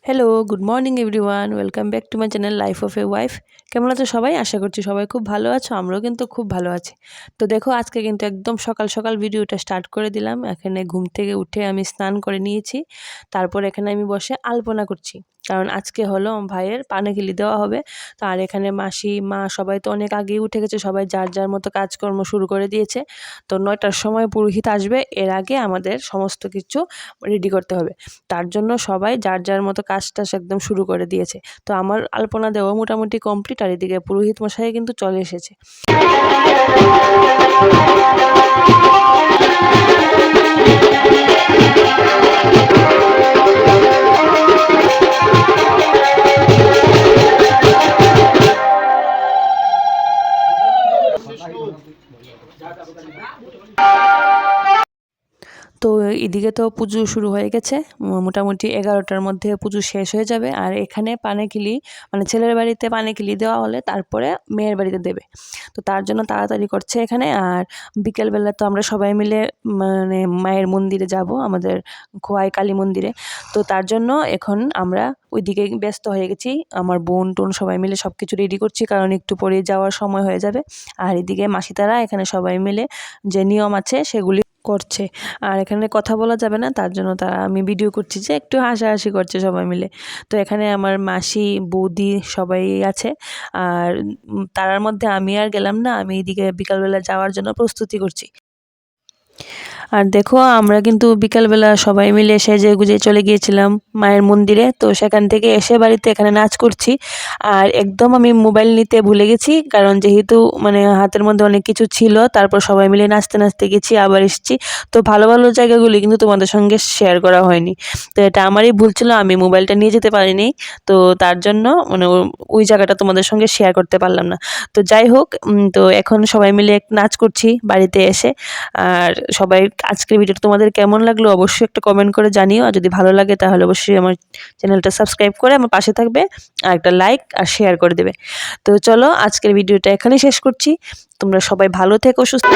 Hello, good morning everyone. Welcome back to my channel life of a wife. কেমন আছো সবাই? আশা করছি সবাই খুব ভালো আছো। আমরাও কিন্তু খুব ভালো আছি। তো দেখো আজকে কিন্তু একদম সকাল সকাল ভিডিওটা স্টার্ট করে দিলাম। এখানে ঘুম থেকে উঠে আমি স্নান করে নিয়েছি। তারপর এখানে আমি বসে আলপনা করছি। কারণ আজকে হলো আমার ভাইয়ের পানেখিলি দেওয়া হবে। তো আর এখানে মাসি, মা সবাই তো অনেক আগেই উঠে গেছে। সবাই যার যার মতো কাজকর্ম শুরু করে দিয়েছে। তো ৯টার সময় পুরোহিত আসবে। এর আগে আমাদের সমস্ত কিছু রেডি করতে হবে। তার জন্য সবাই যার যার মতো কাজ-টাজ একদম শুরু করে দিয়েছে। তো আমার আলপনা দেওয়া মোটামুটি কমপ্লিট, আর এদিকে পুরোহিত মশাই কিন্তু চলে এসেছে। তো এদিকে তো পুজো শুরু হয়ে গেছে। মোটামুটি 11টার মধ্যে পুজো শেষ হয়ে যাবে। আর এখানে পানেখিলি মানে ছেলের বাড়িতে পানেখিলি দেওয়া হলে তারপরে মেয়ের বাড়িতে দেবে। তো তার জন্য তাড়াতাড়ি করছে এখানে। আর বিকেলবেলা তো আমরা সবাই মিলে মানে মায়ের মন্দিরে যাব, আমাদের খোয়াই কালী মন্দিরে। তো তার জন্য এখন আমরা ওইদিকে ব্যস্ত হয়ে গেছি। আমার বোন টোন সবাই মিলে সব কিছু রেডি করছি, কারণ একটু পরে যাওয়ার সময় হয়ে যাবে। আর এদিকে মাসিতারা এখানে সবাই মিলে যে নিয়ম আছে সেগুলি করছে। আর এখানে কথা বলা যাবে না, তার জন্য আমি ভিডিও করছি যে একটু হাসাহাসি করছে সবাই মিলে। তো এখানে আমার মাসি, বৌদি সবাই আছে। আর তার মধ্যে আমি আর গেলাম না, আমি এদিকে বিকালবেলা যাওয়ার জন্য প্রস্তুতি করছি। আর দেখো আমরা কিন্তু বিকালবেলা সবাই মিলে সেজে গুজে চলে গিয়েছিলাম মায়ের মন্দিরে। তো সেখান থেকে এসে বাড়িতে এখানে নাচ করছি। আর একদম আমি মোবাইল নিতে ভুলে গেছি, কারণ যেহেতু মানে হাতের মধ্যে অনেক কিছু ছিল। তারপর সবাই মিলে নাচতে নাচতে গেছি, আবার এসেছি। তো ভালো ভালো জায়গাগুলি কিন্তু তোমাদের সঙ্গে শেয়ার করা হয়নি। তো এটা আমারই ভুল ছিল, আমি মোবাইলটা নিয়ে যেতে পারিনি। তো তার জন্য মানে ওই জায়গাটা তোমাদের সঙ্গে শেয়ার করতে পারলাম না। তো যাই হোক, তো এখন সবাই মিলে নাচ করছি বাড়িতে এসে। আর সবাই আজকের ভিডিওটা তোমাদের কেমন লাগলো অবশ্যই একটা কমেন্ট করে জানিও। আর যদি ভালো লাগে তাহলে অবশ্যই আমার চ্যানেলটা সাবস্ক্রাইব করে আমার পাশে থাকবে, আর একটা লাইক আর শেয়ার করে দেবে। তো চলো আজকের ভিডিওটা এখানেই শেষ করছি। তোমরা সবাই ভালো থেকো, সুস্থ